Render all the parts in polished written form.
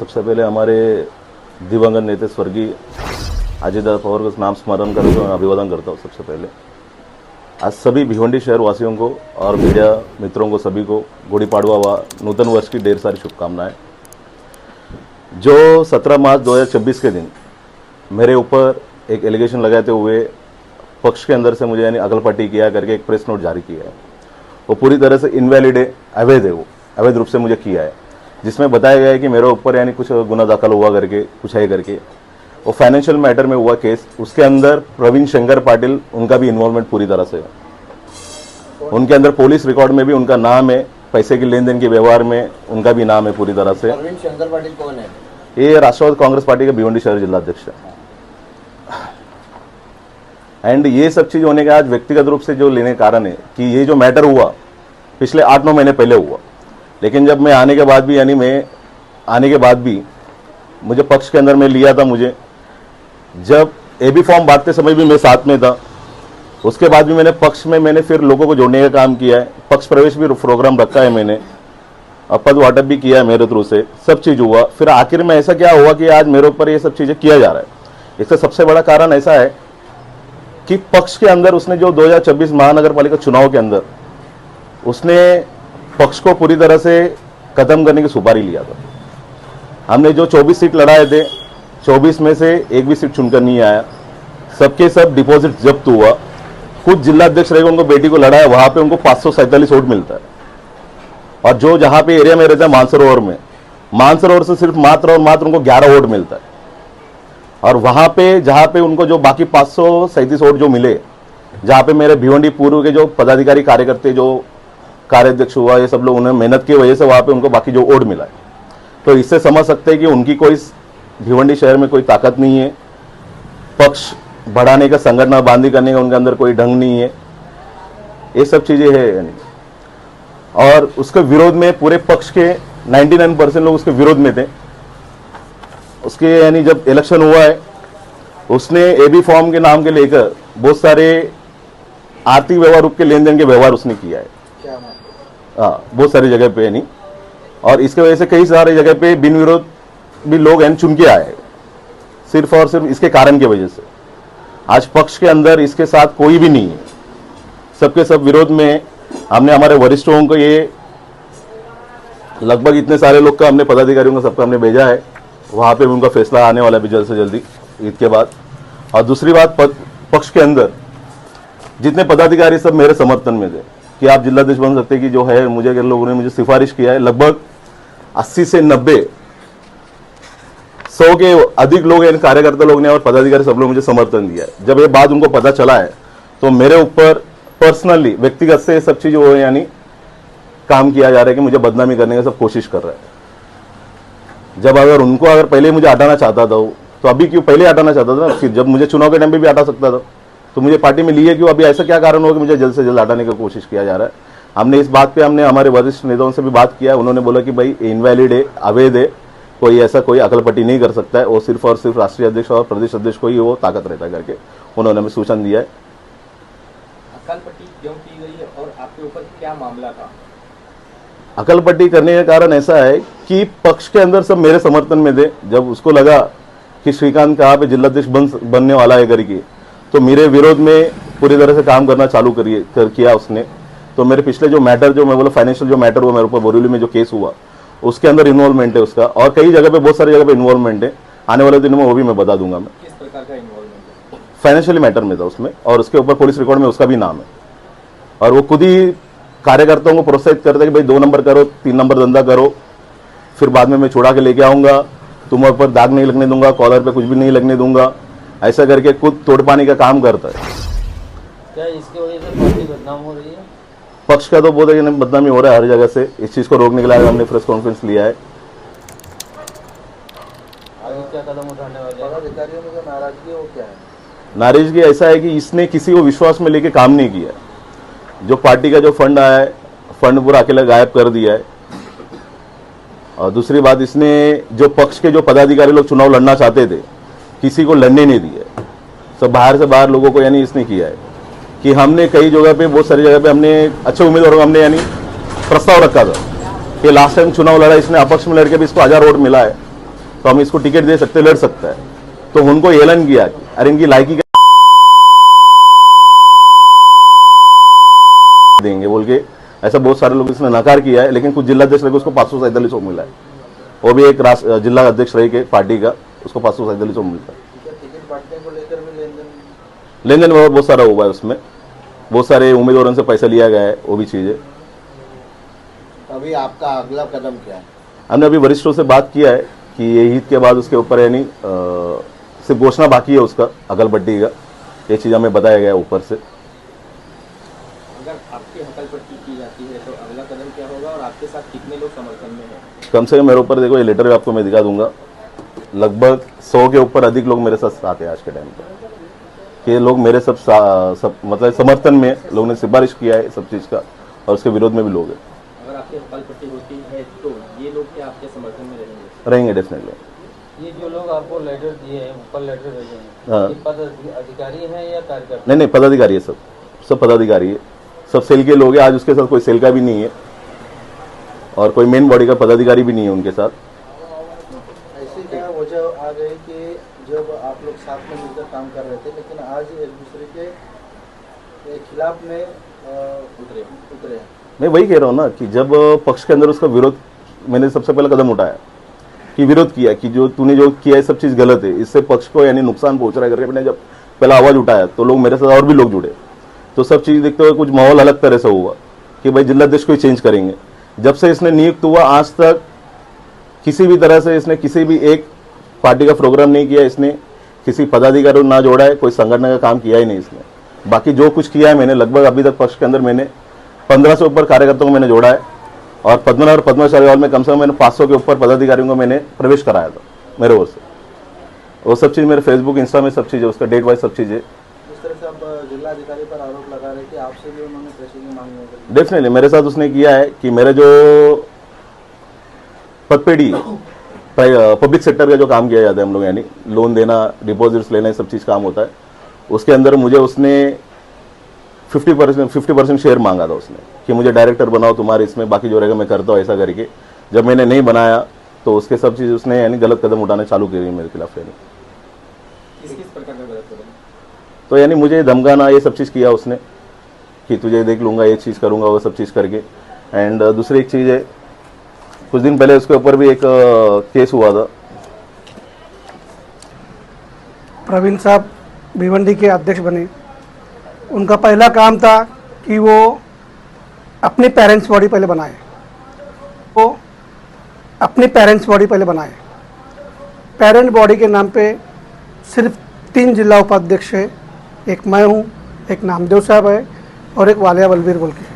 सबसे पहले हमारे दिवंगत नेता स्वर्गीय अजयदादा पवार का नाम स्मरण करके मैं अभिवादन करता हूँ। सबसे पहले आज सभी भिवंडी शहर वासियों को और मीडिया मित्रों को सभी को गुड़ी पाड़वा व नूतन वर्ष की ढेर सारी शुभकामनाएं। जो 17 मार्च 2026 के दिन मेरे ऊपर एक एलिगेशन लगाते हुए पक्ष के अंदर से मुझे यानी अगलपट्टी किया करके एक प्रेस नोट जारी किया है, वो पूरी तरह से इनवैलिड है, अवैध है, वो अवैध रूप से मुझे किया है, जिसमें बताया गया है कि मेरे ऊपर यानी कुछ गुना दाखिल हुआ करके कुछ है करके वो फाइनेंशियल मैटर में हुआ केस। उसके अंदर प्रवीण शंकर पाटिल उनका भी इन्वॉल्वमेंट पूरी तरह से है। उनके अंदर पुलिस रिकॉर्ड में भी उनका नाम है, पैसे के लेन देन के व्यवहार में उनका भी नाम है पूरी तरह से। प्रवीण शंकर पाटिल कौन है? ये राष्ट्रवादी कांग्रेस पार्टी के भिवंडी शहर जिला अध्यक्ष है। एंड ये सब चीज होने का आज व्यक्तिगत रूप से जो लेने का कारण है कि ये जो मैटर हुआ पिछले 8-9 महीने पहले हुआ, लेकिन जब मैं आने के बाद भी यानी मैं आने के बाद भी मुझे पक्ष के अंदर में लिया था। मुझे जब एबी फॉर्म बांटते समय भी मैं साथ में था, उसके बाद भी मैंने पक्ष में मैंने फिर लोगों को जोड़ने का काम किया है, पक्ष प्रवेश भी प्रोग्राम रखा है मैंने, पद वाटप भी किया है मेरे थ्रू से, सब चीज हुआ। फिर आखिर में ऐसा क्या हुआ कि आज मेरे ऊपर ये सब चीजें किया जा रहा है। इसका सबसे बड़ा कारण ऐसा है कि पक्ष के अंदर उसने जो 2026 महानगर पालिका चुनाव के अंदर उसने पक्ष को पूरी तरह से खत्म करने की सुपारी लिया था। हमने जो 24 सीट लड़ाए थे, 24 में से एक भी सीट चुनकर नहीं आया, सबके सब डिपॉजिट जब्त हुआ। खुद जिला अध्यक्ष रहेगा उनको बेटी को लड़ाया, वहां पे उनको 547 वोट मिलता है। और जो जहां पे एरिया में रहता है मानसरोवर में, मानसरोवर से सिर्फ मात्र और मात्र उनको 11 वोट मिलता है। और वहां पे जहां पे उनको जो बाकी 537 वोट जो मिले, जहां पे मेरे भिवंडी पूर्व के जो पदाधिकारी कार्यकर्ता जो कार्याध्यक्ष हुआ, ये सब लोग उन्हें मेहनत की वजह से वहां पे उनको बाकी जो वोट मिला है। तो इससे समझ सकते हैं कि उनकी कोई भिवंडी शहर में कोई ताकत नहीं है, पक्ष बढ़ाने का, संगठन बांधी करने का उनके अंदर कोई ढंग नहीं है, ये सब चीजें है यानी। और उसके विरोध में पूरे पक्ष के 99% लोग उसके विरोध में थे। उसके यानी जब इलेक्शन हुआ है, उसने एबी फॉर्म के नाम के लेकर बहुत सारे आर्थिक व्यवहार रूप के लेन देन के व्यवहार उसने किया है, हाँ, बहुत सारी जगह पे नहीं। और इसके वजह से कई सारे जगह पे बिन विरोध भी लोग चुन के आए, सिर्फ और सिर्फ इसके कारण की वजह से। आज पक्ष के अंदर इसके साथ कोई भी नहीं है, सबके सब विरोध में। हमने हमारे वरिष्ठों को ये लगभग इतने सारे लोग का हमने पदाधिकारियों को सबका हमने भेजा है, वहां पे उनका फैसला आने वाला है भी जल्द से जल्दी ईद के बाद। और दूसरी बात, पक्ष के अंदर जितने पदाधिकारी सब मेरे समर्थन में थे कि आप जिलाध्यक्ष बन सकते, कि जो है मुझे के लोगों ने मुझे सिफारिश किया है। लगभग 80 से 90 100 के अधिक लोग इन कार्यकर्ता लोग ने और पदाधिकारी सब लोग मुझे समर्थन दिया है। जब ये बात उनको पता चला है तो मेरे ऊपर पर्सनली व्यक्तिगत से सब चीज वो यानी काम किया जा रहा है कि मुझे बदनामी करने की सब कोशिश कर रहा है। जब अगर उनको अगर पहले मुझे हटाना चाहता था तो अभी क्यों पहले हटाना चाहता था ना, फिर जब मुझे चुनाव के टाइम पे भी हटा सकता था, तो मुझे पार्टी में लिए क्यों? अभी ऐसा क्या कारण हो कि मुझे जल्द से जल्द हटाने की कोशिश किया जा रहा है। हमने इस बात पे हमने हमारे वरिष्ठ नेताओं से भी बात किया, उन्होंने बोला कि भाई इनवैलिड है, अवैध है, कोई ऐसा कोई अकलपट्टी नहीं कर सकता है, वो सिर्फ और सिर्फ राष्ट्रीय अध्यक्ष और प्रदेश अध्यक्ष को ही वो ताकत रहता है करके उन्होंने हमें सूचना दिया है। अकलपट्टी क्यों की गई है और आपके ऊपर क्या मामला था? अकलपट्टी करने का कारण ऐसा है कि पक्ष के अंदर सब मेरे समर्थन में थे। जब उसको लगा कि श्रीकांत कहाँ पे जिलाध्यक्ष बनने वाला है करके, तो मेरे विरोध में पूरी तरह से काम करना चालू किया उसने। तो मेरे पिछले जो मैटर जो मैं बोला फाइनेंशियल जो मैटर हुआ मेरे ऊपर बोरीवली में जो केस हुआ, उसके अंदर इन्वॉल्वमेंट है उसका, और कई जगह पे बहुत सारी जगह पे इन्वॉल्वमेंट है। आने वाले दिनों में वो भी मैं बता दूंगा। मैं किस प्रकार का इन्वॉल्वमेंट है? फाइनेंशियल मैटर में था उसमें, और उसके ऊपर पुलिस रिकॉर्ड में उसका भी नाम है। और वो खुद ही कार्यकर्ताओं को प्रोत्साहित करता है कि भाई 2 नंबर करो, 3 नंबर धंधा करो, फिर बाद में मैं छुड़ा के लेके आऊंगा, तुम्हारे ऊपर दाग नहीं लगने दूंगा, कॉलर पे कुछ भी नहीं लगने दूंगा, ऐसा करके खुद तोड़ पाने का काम करता है। क्या इसकी वजह से पार्टी बदनाम हो रही है? पक्ष का तो बहुत है बदनामी हो रहा है हर जगह से। इस चीज को रोकने के लिए हमने प्रेस कॉन्फ्रेंस लिया है। आगे क्या कदम उठाने वाले हैं? पदाधिकारियों में जो नाराजगी है वो क्या है? नाराजगी ऐसा है कि इसने किसी को विश्वास में लेके काम नहीं किया। जो पार्टी का जो फंड आया है, फंड पूरा अकेला गायब कर दिया है। और दूसरी बात, इसने जो पक्ष के जो पदाधिकारी लोग चुनाव लड़ना चाहते थे, किसी को लड़ने नहीं दिया, सब बाहर से बाहर लोगों को यानी इसने किया है। कि हमने कई जगह पे, बहुत सारी जगह पे हमने अच्छे उम्मीदवारों को हमने यानी प्रस्ताव रखा था कि लास्ट टाइम चुनाव लड़ा इसने अपक्ष में लड़के भी इसको 1000 वोट मिला है, तो हम इसको टिकट दे सकते, लड़ सकता है। तो उनको ऐलान किया कि अरे इनकी लायकी का देंगे बोल के, ऐसा बहुत सारे लोग इसने नकार किया है। लेकिन कुछ जिलाध्यक्ष रहे उसको 547 वोट मिला है, वो भी एक जिला अध्यक्ष रहे के पार्टी का, उसको 547 वोट मिलता है। टिकट बांटने को लेकर भी लेन देन बहुत सारा हुआ है उसमें, बहुत सारे उम्मीदवारों से पैसा लिया गया है, वो भी चीज़ है। अभी आपका अगला कदम क्या है? हमने अभी वरिष्ठों से बात किया है कि ये ईद के बाद उसके ऊपर यानी सिर्फ घोषणा बाकी है उसका अगलबट्टी का, ये चीज़ हमें बताया गया है ऊपर से। अगर आपकी हकलपट्टी की जाती है तो अगला कदम क्या होगा और आपके साथ कितने लोग समर्थन में हैं? कम से कम मेरे ऊपर देखो, ये लेटर भी आपको मैं दिखा दूंगा, लगभग 100 के ऊपर अधिक लोग मेरे साथ हैं आज के टाइम पर। कि ये लोग मेरे सब मतलब समर्थन में लोगों ने सिफारिश किया है सब चीज़ का, और उसके विरोध में भी लोग हैं। अगर आपकी हकलपट्टी होती है तो ये लोग क्या आपके समर्थन में रहेंगे? रहेंगे डेफिनेटली। ये जो लोग आपको लेटर दिए हैं, ऊपर लेटर भेजे हैं, हाँ। ये पद अधिकारी हैं या कार्यकर्ता? नहीं नहीं, पदाधिकारी है, सब पदाधिकारी है, सब सेल के लोग हैं। आज उसके साथ कोई सेल का भी नहीं है और कोई मेन बॉडी का पदाधिकारी भी नहीं है उनके साथ। ऐसी क्या वजह आ गई कि जब आप लोग साथ में मिलकर काम कर रहे थे लेकिन आज एक दूसरे के खिलाफ में उतरे हैं? मैं वही कह रहा हूँ ना कि जब पक्ष के अंदर उसका विरोध, मैंने सबसे पहले कदम उठाया कि विरोध किया कि जो तूने जो किया है सब चीज़ गलत है, इससे पक्ष को यानी नुकसान पहुंच रहा है करके मैंने जब पहला आवाज़ उठाया तो लोग मेरे साथ और भी लोग जुड़े। तो सब चीज़ देखते हुए कुछ माहौल अलग तरह से हुआ कि भाई जिलाध्यक्ष को ही चेंज करेंगे। जब से इसने नियुक्त हुआ आज तक किसी भी तरह से इसने किसी भी एक पार्टी का प्रोग्राम नहीं किया, इसने किसी पदाधिकारी को ना जोड़ा है, कोई संगठन का काम किया ही नहीं इसने। बाकी जो कुछ किया है मैंने, लगभग अभी तक पक्ष के अंदर मैंने 15 से ऊपर कार्यकर्ताओं को मैंने जोड़ा है, और पद्मनाभ और पद्मशाली में कम से कम मैंने 500 के ऊपर पदाधिकारियों को मैंने प्रवेश कराया था मेरे ओर से। वो सब चीज़ मेरे फेसबुक इंस्टा में सब चीज़ है, उसका डेट वाइज सब चीज़ है। इस तरह से आप जिलाधिकारी पर आरोप लगा रहे कि आपसे भी उन्होंने पैसे की मांग नहीं की। डेफिनेटली मेरे साथ उसने किया है कि मेरे जो पदपेड़ी पब्लिक सेक्टर का जो काम किया जाता है हम लोग, यानी लोन देना, डिपॉजिट्स लेना, सब चीज़ काम होता है, उसके अंदर मुझे उसने 50% शेयर मांगा था उसने कि मुझे डायरेक्टर बनाओ तुम्हारे इसमें, बाकी जो रहेगा मैं करता हूँ, ऐसा करके। जब मैंने नहीं बनाया तो उसके सब चीज़ उसने यानी गलत कदम उठाने चालू किए मेरे खिलाफ। यानी किस प्रकार का गलत कदम? तो यानी मुझे धमकाना, ये सब चीज़ किया उसने कि तुझे देख लूँगा, ये चीज़ करूँगा, वो सब चीज़ करके। एंड दूसरी एक चीज़ है, कुछ दिन पहले उसके ऊपर भी एक केस हुआ था। प्रवीण साहब भिवंडी के अध्यक्ष बने, उनका पहला काम था कि वो अपनी पेरेंट्स बॉडी पहले बनाए, वो अपनी पेरेंट्स बॉडी पहले बनाए। पेरेंट बॉडी के नाम पे सिर्फ 3 जिला उपाध्यक्ष है, एक मैं हूँ, एक नामदेव साहब है और एक वालिया बलबीर बोल के है।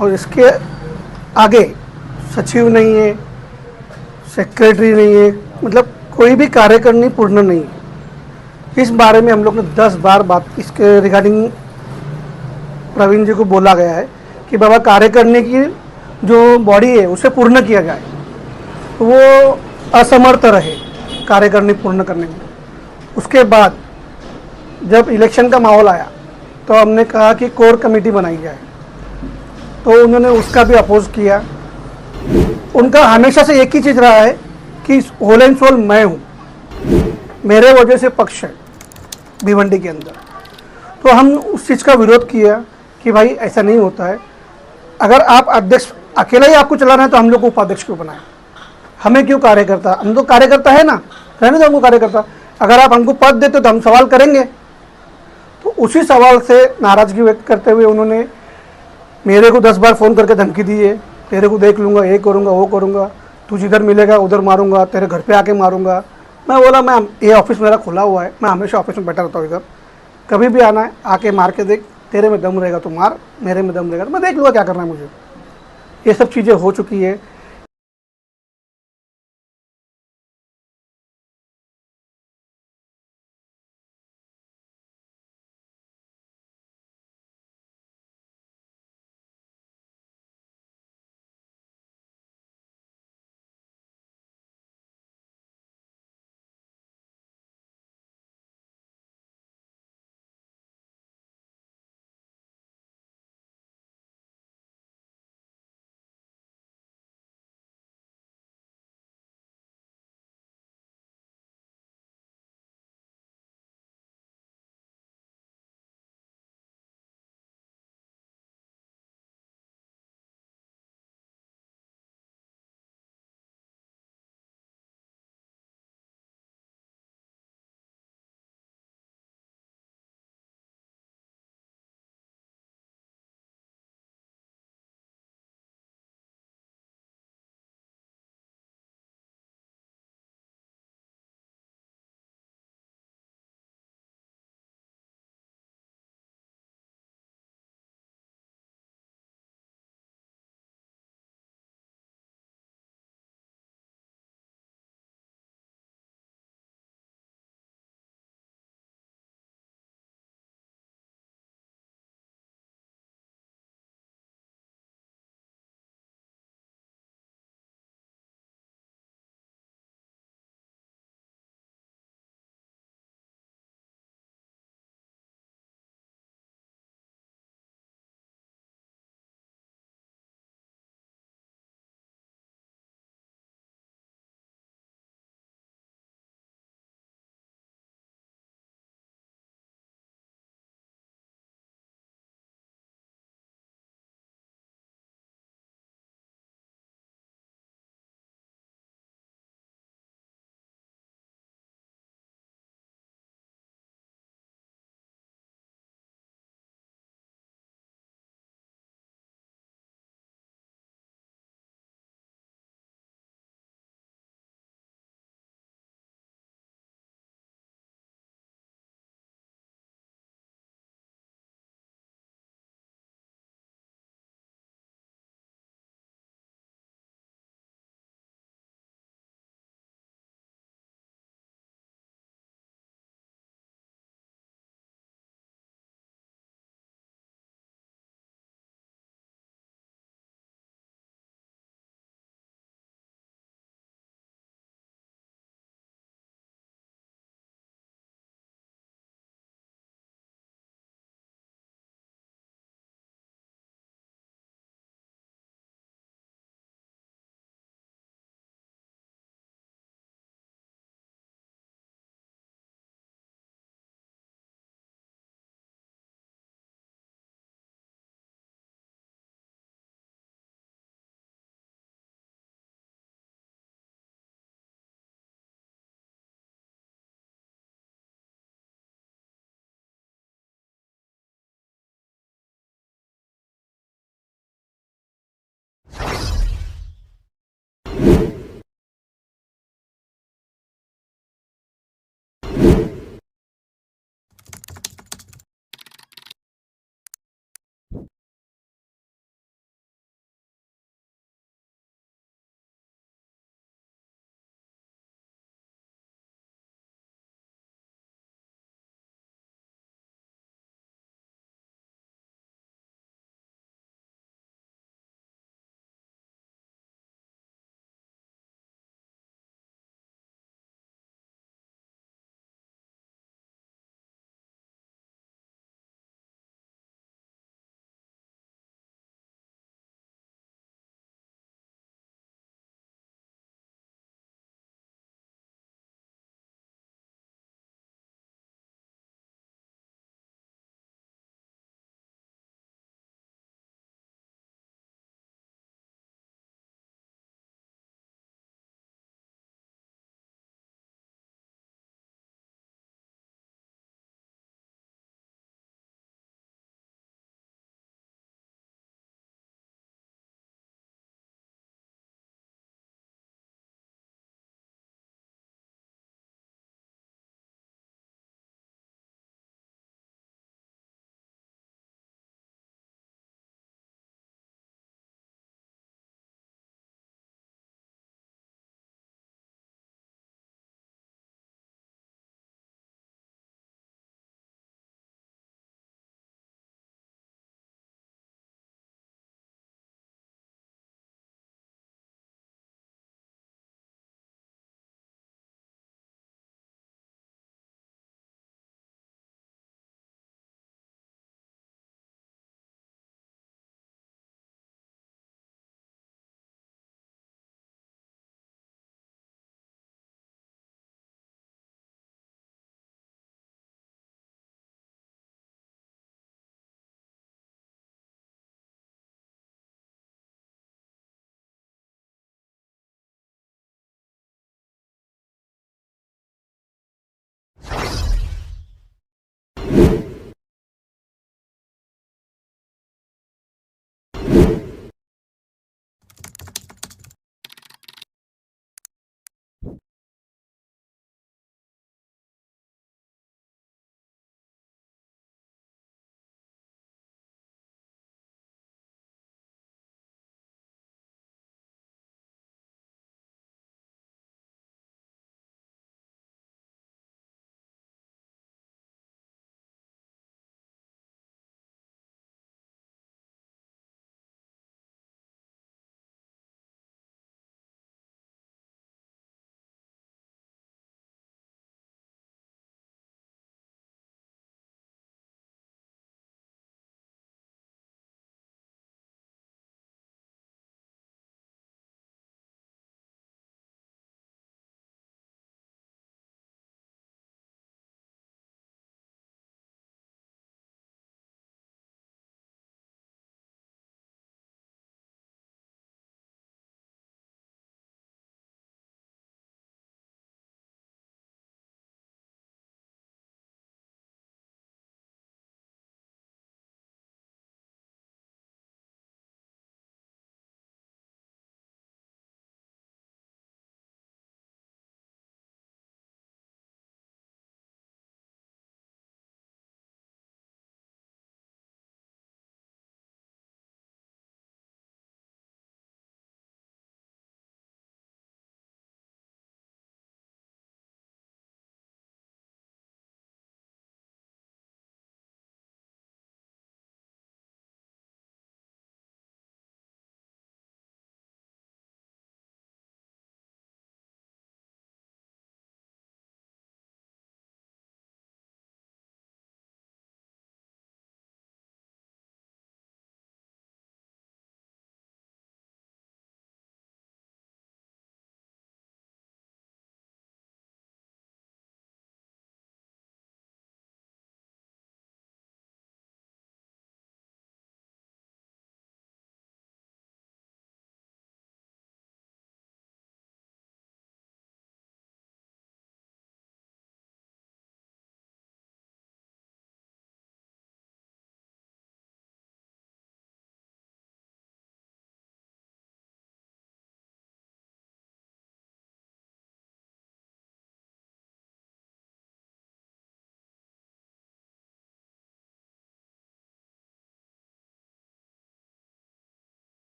और इसके आगे सचिव नहीं है, सेक्रेटरी नहीं है, मतलब कोई भी कार्यकारिणी पूर्ण नहीं है। इस बारे में हम लोग ने 10 बार बात इसके रिगार्डिंग प्रवीण जी को बोला गया है कि बाबा कार्यकारिणी की जो बॉडी है उसे पूर्ण किया जाए। तो वो असमर्थ रहे कार्यकारिणी पूर्ण करने में। उसके बाद जब इलेक्शन का माहौल आया तो हमने कहा कि कोर कमेटी बनाई जाए, तो उन्होंने उसका भी अपोज किया। उनका हमेशा से एक ही चीज़ रहा है कि होल एंड सोल मैं हूँ, मेरे वजह से पक्ष है भिवंडी के अंदर। तो हम उस चीज़ का विरोध किया कि भाई ऐसा नहीं होता है। अगर आप अध्यक्ष अकेला ही आपको चलाना है तो हम लोग को उपाध्यक्ष क्यों बनाए, हमें क्यों कार्यकर्ता? हम तो कार्यकर्ता है ना, रहने दो हमको कार्यकर्ता। अगर आप हमको पद देते तो हम सवाल करेंगे। तो उसी सवाल से नाराज़गी व्यक्त करते हुए उन्होंने मेरे को 10 बार फ़ोन करके धमकी दी है, तेरे को देख लूँगा, ये करूँगा, वो करूँगा, तू जिधर मिलेगा उधर मारूंगा, तेरे घर पे आके मारूंगा। मैं बोला मैं ये ऑफिस मेरा खुला हुआ है, मैं हमेशा ऑफिस में बैठा रहता हूँ इधर, कभी भी आना है आके मार के देख, तेरे में दम रहेगा तो मार, मेरे में दम रहेगा तो मैं देख लूँगा क्या करना है मुझे। ये सब चीज़ें हो चुकी है।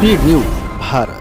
Speed news Bharat.